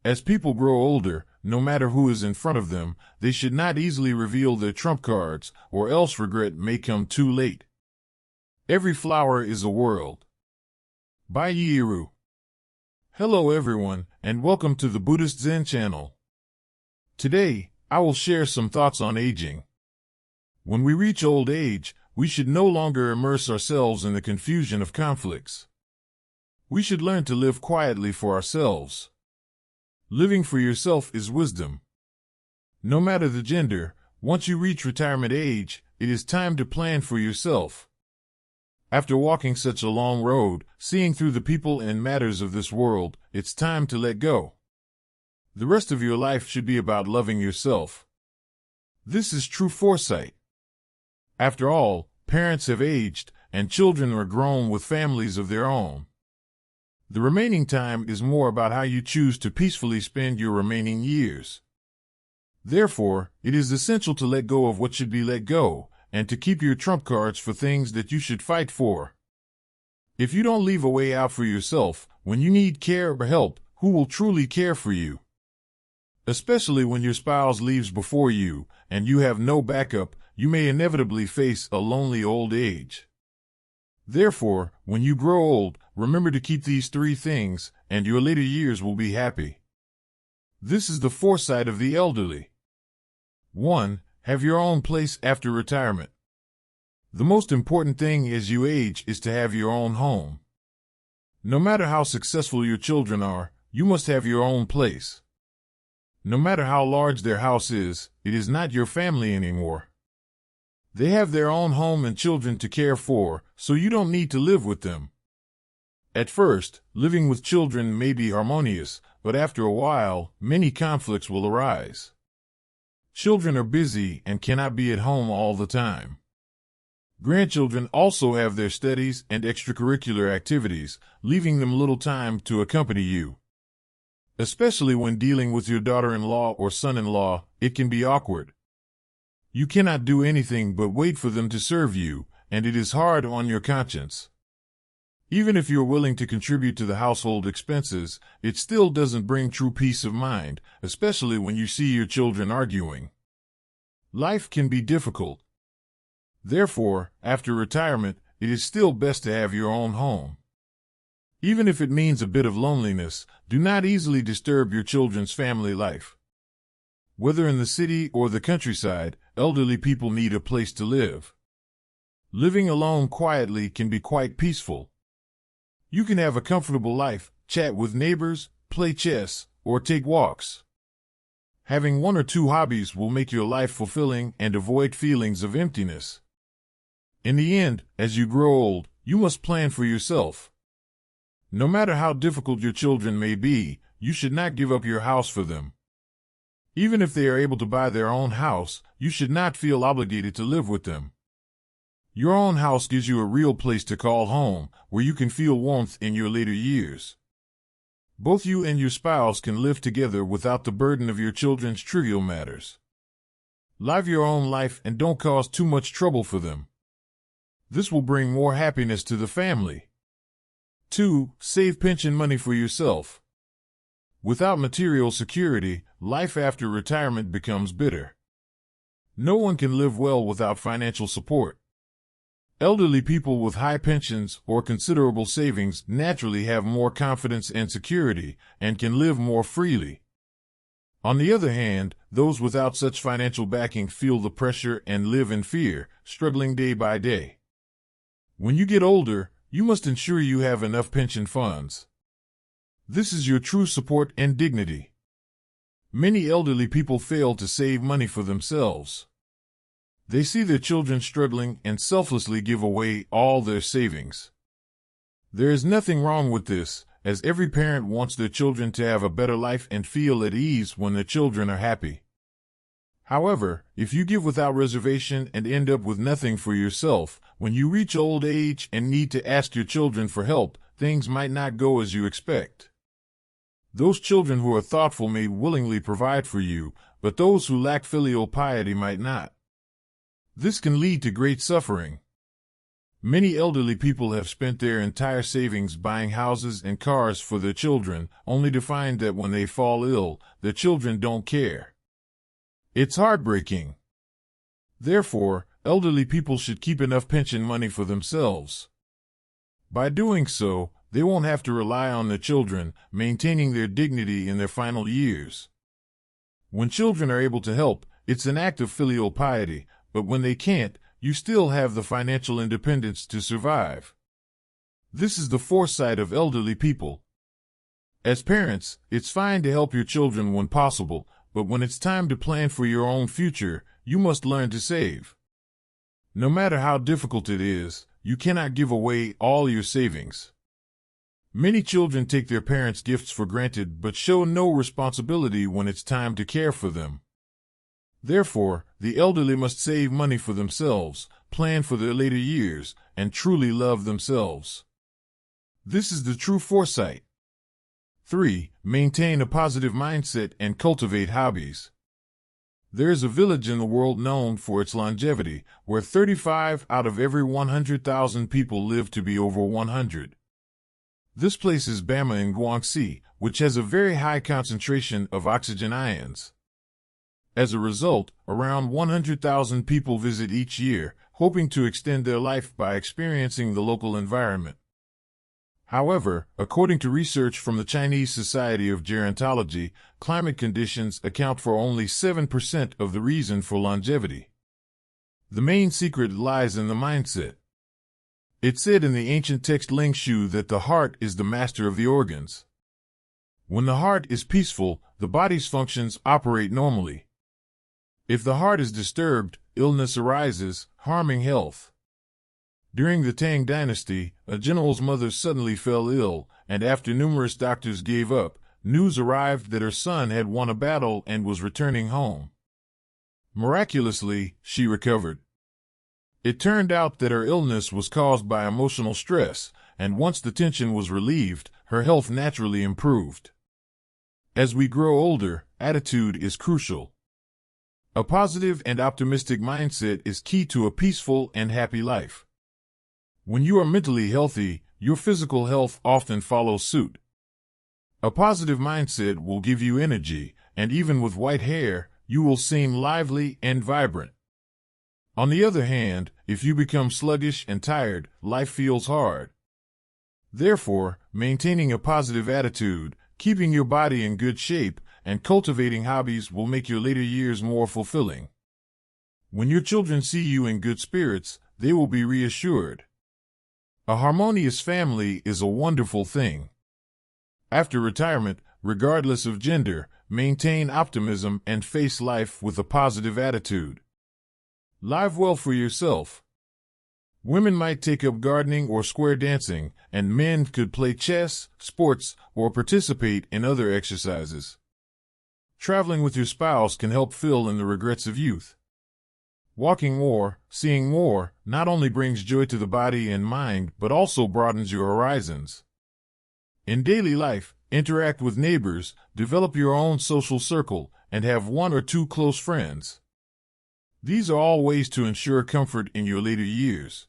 As people grow older, no matter who is in front of them, they should not easily reveal their trump cards, or else regret may come too late. Every flower is a world. By Yiru. Hello everyone, and welcome to the Buddhist Zen channel. Today, I will share some thoughts on aging. When we reach old age, we should no longer immerse ourselves in the confusion of conflicts. We should learn to live quietly for ourselves. Living for yourself is wisdom. No matter the gender, once you reach retirement age, it is time to plan for yourself. After walking such a long road, seeing through the people and matters of this world, it's time to let go. The rest of your life should be about loving yourself. This is true foresight. After all, parents have aged, and children are grown with families of their own. The remaining time is more about how you choose to peacefully spend your remaining years. Therefore, it is essential to let go of what should be let go, and to keep your trump cards for things that you should fight for. If you don't leave a way out for yourself, when you need care or help, who will truly care for you? Especially when your spouse leaves before you, and you have no backup, you may inevitably face a lonely old age. Therefore, when you grow old, remember to keep these three things, and your later years will be happy. This is the foresight of the elderly. 1. Have your own place after retirement. The most important thing as you age is to have your own home. No matter how successful your children are, you must have your own place. No matter how large their house is, it is not your family anymore. They have their own home and children to care for, so you don't need to live with them. At first, living with children may be harmonious, but after a while, many conflicts will arise. Children are busy and cannot be at home all the time. Grandchildren also have their studies and extracurricular activities, leaving them little time to accompany you. Especially when dealing with your daughter-in-law or son-in-law, it can be awkward. You cannot do anything but wait for them to serve you, and it is hard on your conscience. Even if you're willing to contribute to the household expenses, it still doesn't bring true peace of mind, especially when you see your children arguing. Life can be difficult. Therefore, after retirement, it is still best to have your own home. Even if it means a bit of loneliness, do not easily disturb your children's family life. Whether in the city or the countryside, elderly people need a place to live. Living alone quietly can be quite peaceful. You can have a comfortable life, chat with neighbors, play chess, or take walks. Having one or two hobbies will make your life fulfilling and avoid feelings of emptiness. In the end, as you grow old, you must plan for yourself. No matter how difficult your children may be, you should not give up your house for them. Even if they are able to buy their own house, you should not feel obligated to live with them. Your own house gives you a real place to call home, where you can feel warmth in your later years. Both you and your spouse can live together without the burden of your children's trivial matters. Live your own life and don't cause too much trouble for them. This will bring more happiness to the family. 2. Save pension money for yourself. Without material security, life after retirement becomes bitter. No one can live well without financial support. Elderly people with high pensions or considerable savings naturally have more confidence and security, and can live more freely. On the other hand, those without such financial backing feel the pressure and live in fear, struggling day by day. When you get older, you must ensure you have enough pension funds. This is your true support and dignity. Many elderly people fail to save money for themselves. They see their children struggling and selflessly give away all their savings. There is nothing wrong with this, as every parent wants their children to have a better life and feel at ease when their children are happy. However, if you give without reservation and end up with nothing for yourself, when you reach old age and need to ask your children for help, things might not go as you expect. Those children who are thoughtful may willingly provide for you, but those who lack filial piety might not. This can lead to great suffering. Many elderly people have spent their entire savings buying houses and cars for their children, only to find that when they fall ill, their children don't care. It's heartbreaking. Therefore, elderly people should keep enough pension money for themselves. By doing so, they won't have to rely on their children, maintaining their dignity in their final years. When children are able to help, it's an act of filial piety, but when they can't, you still have the financial independence to survive. This is the foresight of elderly people. As parents, it's fine to help your children when possible, but when it's time to plan for your own future, you must learn to save. No matter how difficult it is, you cannot give away all your savings. Many children take their parents' gifts for granted but show no responsibility when it's time to care for them. Therefore, the elderly must save money for themselves, plan for their later years, and truly love themselves. This is the true foresight. 3. Maintain a positive mindset and cultivate hobbies. There is a village in the world known for its longevity, where 35 out of every 100,000 people live to be over 100. This place is Bama in Guangxi, which has a very high concentration of oxygen ions. As a result, around 100,000 people visit each year, hoping to extend their life by experiencing the local environment. However, according to research from the Chinese Society of Gerontology, climate conditions account for only 7% of the reason for longevity. The main secret lies in the mindset. It said in the ancient text Ling Shu that the heart is the master of the organs. When the heart is peaceful, the body's functions operate normally. If the heart is disturbed, illness arises, harming health. During the Tang dynasty, a general's mother suddenly fell ill, and after numerous doctors gave up, news arrived that her son had won a battle and was returning home. Miraculously, she recovered. It turned out that her illness was caused by emotional stress, and once the tension was relieved, her health naturally improved. As we grow older, attitude is crucial. A positive and optimistic mindset is key to a peaceful and happy life. When you are mentally healthy, your physical health often follows suit. A positive mindset will give you energy, and even with white hair, you will seem lively and vibrant. On the other hand, if you become sluggish and tired, life feels hard. Therefore, maintaining a positive attitude, keeping your body in good shape, and cultivating hobbies will make your later years more fulfilling. When your children see you in good spirits, they will be reassured. A harmonious family is a wonderful thing. After retirement, regardless of gender, maintain optimism and face life with a positive attitude. Live well for yourself. Women might take up gardening or square dancing, and men could play chess, sports, or participate in other exercises. Traveling with your spouse can help fill in the regrets of youth. Walking more, seeing more, not only brings joy to the body and mind, but also broadens your horizons. In daily life, interact with neighbors, develop your own social circle, and have 1 or 2 close friends. These are all ways to ensure comfort in your later years.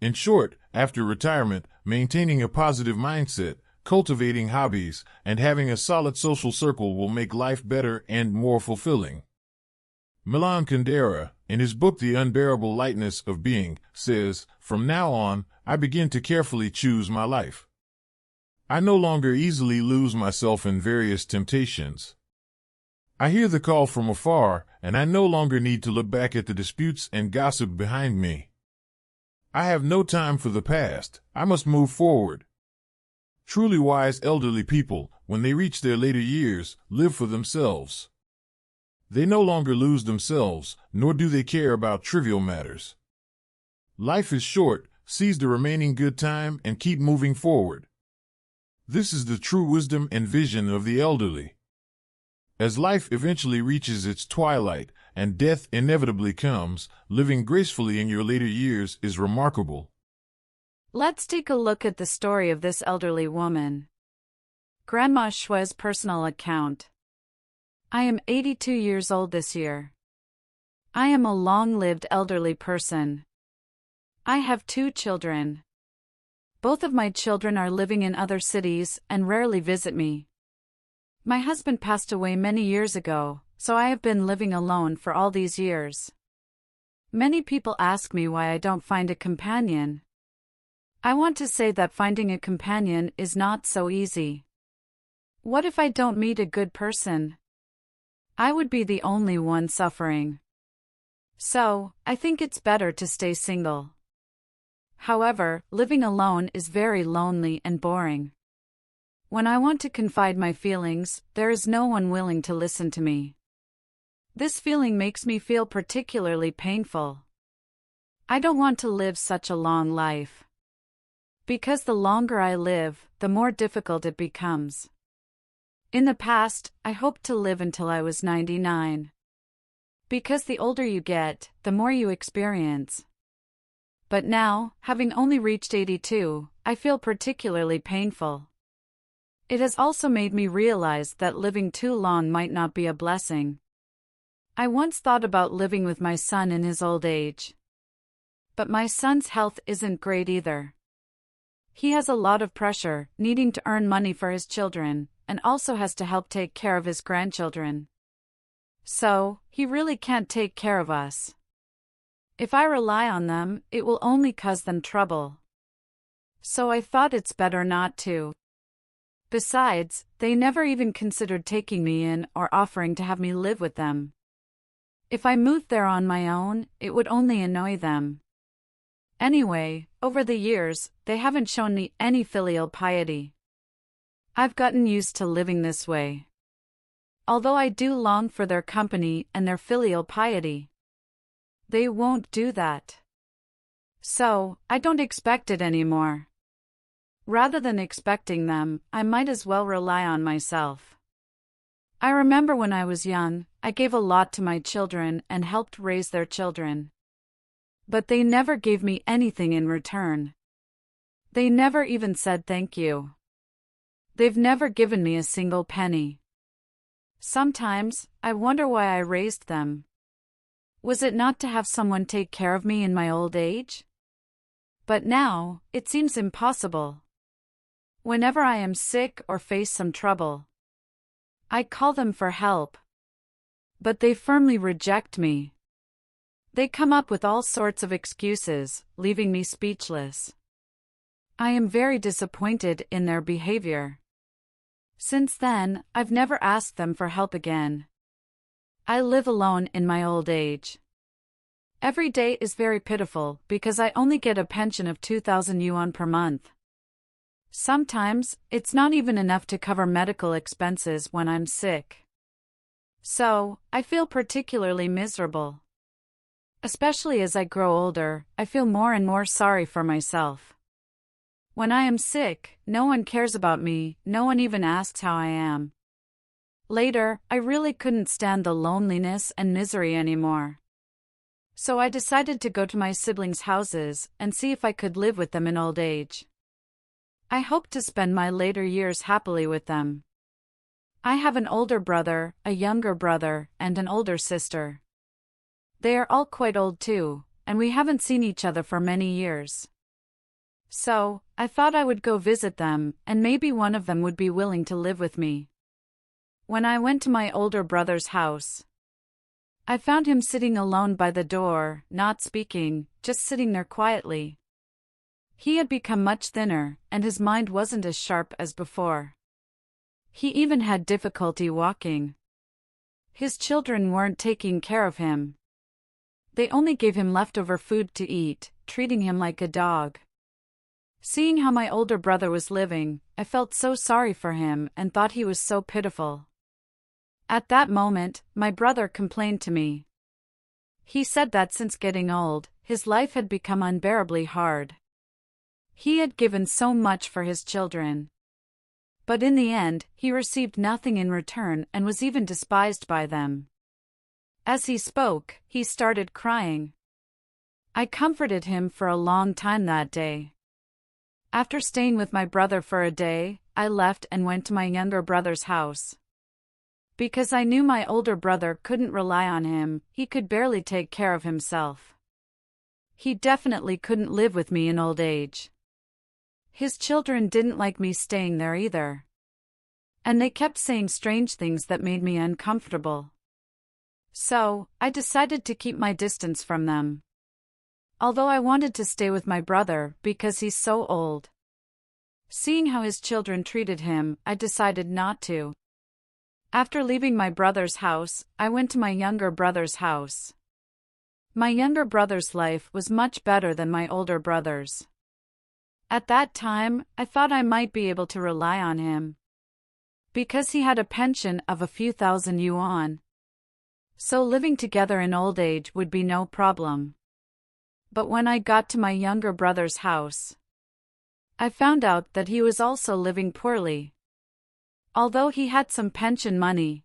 In short, after retirement, maintaining a positive mindset, cultivating hobbies, and having a solid social circle will make life better and more fulfilling. Milan Kundera, in his book The Unbearable Lightness of Being, says, "From now on, I begin to carefully choose my life. I no longer easily lose myself in various temptations. I hear the call from afar, and I no longer need to look back at the disputes and gossip behind me. I have no time for the past. I must move forward." Truly wise elderly people, when they reach their later years, live for themselves. They no longer lose themselves, nor do they care about trivial matters. Life is short, seize the remaining good time and keep moving forward. This is the true wisdom and vision of the elderly. As life eventually reaches its twilight and death inevitably comes, living gracefully in your later years is remarkable. Let's take a look at the story of this elderly woman. Grandma Shui's personal account. I am 82 years old this year. I am a long-lived elderly person. I have 2 children. Both of my children are living in other cities and rarely visit me. My husband passed away many years ago, so I have been living alone for all these years. Many people ask me why I don't find a companion. I want to say that finding a companion is not so easy. What if I don't meet a good person? I would be the only one suffering. So, I think it's better to stay single. However, living alone is very lonely and boring. When I want to confide my feelings, there is no one willing to listen to me. This feeling makes me feel particularly painful. I don't want to live such a long life. Because the longer I live, the more difficult it becomes. In the past, I hoped to live until I was 99. Because the older you get, the more you experience. But now, having only reached 82, I feel particularly painful. It has also made me realize that living too long might not be a blessing. I once thought about living with my son in his old age. But my son's health isn't great either. He has a lot of pressure, needing to earn money for his children, and also has to help take care of his grandchildren. So, he really can't take care of us. If I rely on them, it will only cause them trouble. So I thought it's better not to. Besides, they never even considered taking me in or offering to have me live with them. If I moved there on my own, it would only annoy them. Anyway, over the years, they haven't shown me any filial piety. I've gotten used to living this way. Although I do long for their company and their filial piety. They won't do that. So, I don't expect it anymore. Rather than expecting them, I might as well rely on myself. I remember when I was young, I gave a lot to my children and helped raise their children. But they never gave me anything in return. They never even said thank you. They've never given me a single penny. Sometimes, I wonder why I raised them. Was it not to have someone take care of me in my old age? But now, it seems impossible. Whenever I am sick or face some trouble, I call them for help. But they firmly reject me. They come up with all sorts of excuses, leaving me speechless. I am very disappointed in their behavior. Since then, I've never asked them for help again. I live alone in my old age. Every day is very pitiful because I only get a pension of 2,000 yuan per month. Sometimes, it's not even enough to cover medical expenses when I'm sick. So, I feel particularly miserable. Especially as I grow older, I feel more and more sorry for myself. When I am sick, no one cares about me, no one even asks how I am. Later, I really couldn't stand the loneliness and misery anymore. So I decided to go to my siblings' houses and see if I could live with them in old age. I hope to spend my later years happily with them. I have an older brother, a younger brother, and an older sister. They are all quite old too, and we haven't seen each other for many years. So, I thought I would go visit them, and maybe one of them would be willing to live with me. When I went to my older brother's house, I found him sitting alone by the door, not speaking, just sitting there quietly. He had become much thinner, and his mind wasn't as sharp as before. He even had difficulty walking. His children weren't taking care of him. They only gave him leftover food to eat, treating him like a dog. Seeing how my older brother was living, I felt so sorry for him and thought he was so pitiful. At that moment, my brother complained to me. He said that since getting old, his life had become unbearably hard. He had given so much for his children. But in the end, he received nothing in return and was even despised by them. As he spoke, he started crying. I comforted him for a long time that day. After staying with my brother for a day, I left and went to my younger brother's house. Because I knew my older brother couldn't rely on him, he could barely take care of himself. He definitely couldn't live with me in old age. His children didn't like me staying there either. And they kept saying strange things that made me uncomfortable. So, I decided to keep my distance from them. Although I wanted to stay with my brother because he's so old. Seeing how his children treated him, I decided not to. After leaving my brother's house, I went to my younger brother's house. My younger brother's life was much better than my older brother's. At that time, I thought I might be able to rely on him. Because he had a pension of a few thousand yuan. So living together in old age would be no problem. But when I got to my younger brother's house, I found out that he was also living poorly. Although he had some pension money,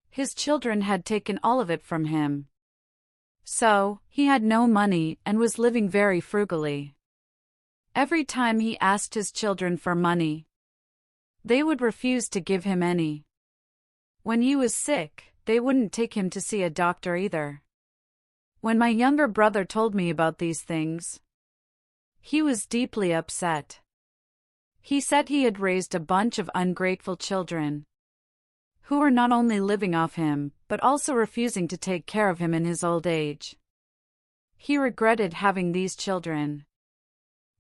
his children had taken all of it from him. So, he had no money and was living very frugally. Every time he asked his children for money, they would refuse to give him any. When he was sick, they wouldn't take him to see a doctor either. When my younger brother told me about these things, he was deeply upset. He said he had raised a bunch of ungrateful children, who were not only living off him, but also refusing to take care of him in his old age. He regretted having these children.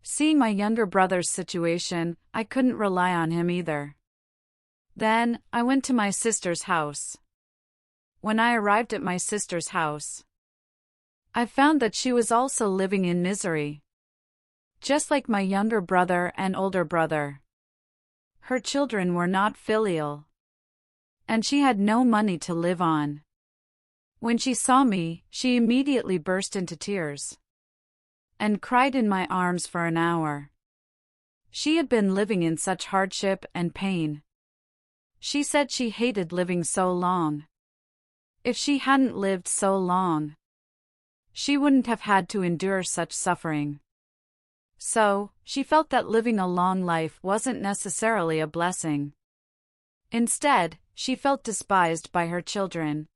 Seeing my younger brother's situation, I couldn't rely on him either. Then, I went to my sister's house. When I arrived at my sister's house, I found that she was also living in misery. Just like my younger brother and older brother. Her children were not filial. And she had no money to live on. When she saw me, she immediately burst into tears and cried in my arms for an hour. She had been living in such hardship and pain. She said she hated living so long. If she hadn't lived so long, she wouldn't have had to endure such suffering. So, she felt that living a long life wasn't necessarily a blessing. Instead, she felt despised by her children.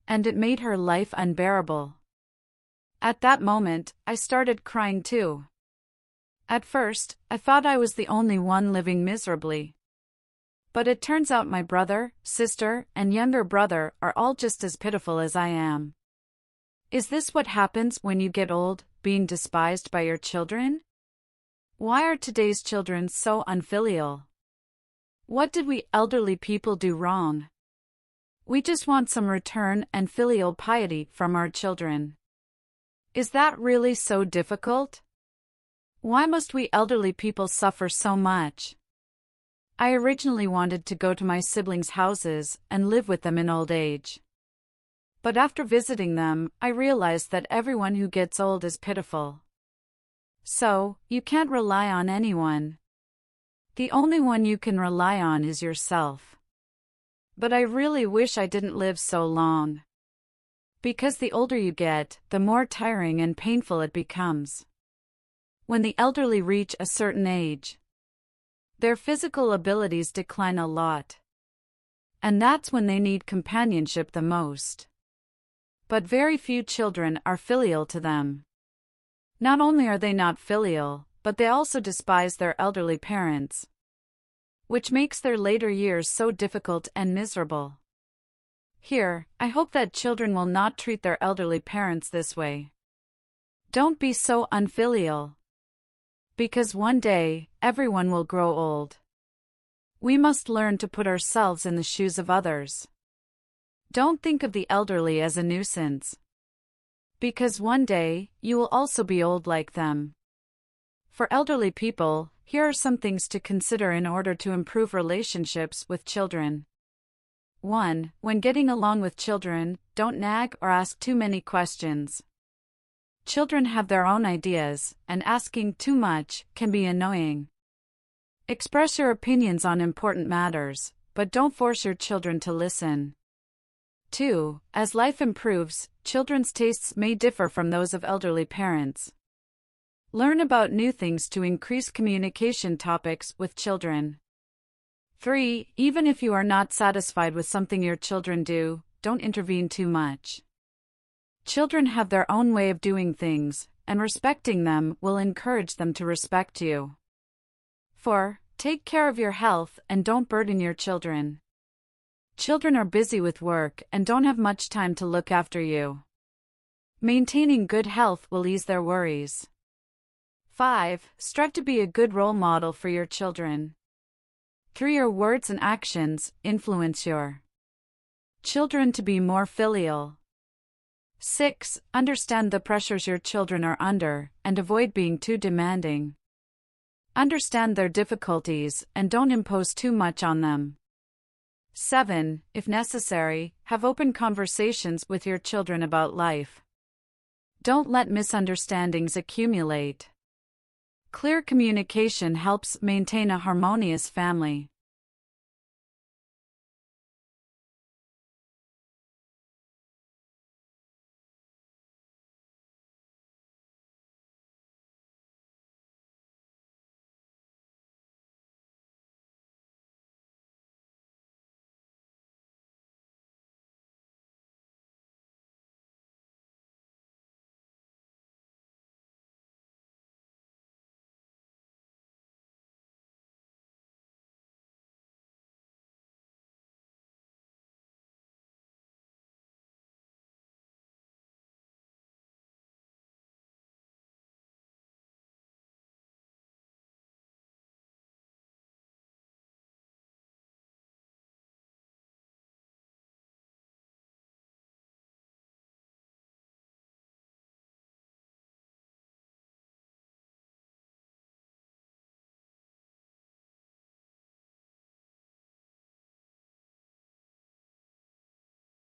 And it made her life unbearable. At that moment, I started crying too. At first, I thought I was the only one living miserably. But it turns out my brother, sister, and younger brother are all just as pitiful as I am. Is this what happens when you get old, being despised by your children? Why are today's children so unfilial? What did we elderly people do wrong? We just want some return and filial piety from our children. Is that really so difficult? Why must we elderly people suffer so much? I originally wanted to go to my siblings' houses and live with them in old age. But after visiting them, I realized that everyone who gets old is pitiful. So, you can't rely on anyone. The only one you can rely on is yourself. But I really wish I didn't live so long. Because the older you get, the more tiring and painful it becomes. When the elderly reach a certain age, their physical abilities decline a lot. And that's when they need companionship the most. But very few children are filial to them. Not only are they not filial, but they also despise their elderly parents, which makes their later years so difficult and miserable. Here, I hope that children will not treat their elderly parents this way. Don't be so unfilial. Because one day, everyone will grow old. We must learn to put ourselves in the shoes of others. Don't think of the elderly as a nuisance. Because one day, you will also be old like them. For elderly people, here are some things to consider in order to improve relationships with children. 1. When getting along with children, don't nag or ask too many questions. Children have their own ideas, and asking too much can be annoying. Express your opinions on important matters, but don't force your children to listen. 2. As life improves, children's tastes may differ from those of elderly parents. Learn about new things to increase communication topics with children. 3. Even if you are not satisfied with something your children do, don't intervene too much. Children have their own way of doing things, and respecting them will encourage them to respect you. 4. Take care of your health and don't burden your children. Children are busy with work and don't have much time to look after you. Maintaining good health will ease their worries. 5. Strive to be a good role model for your children. Through your words and actions, influence your children to be more filial. 6. Understand the pressures your children are under, and avoid being too demanding. Understand their difficulties, and don't impose too much on them. 7. If necessary, have open conversations with your children about life. Don't let misunderstandings accumulate. Clear communication helps maintain a harmonious family.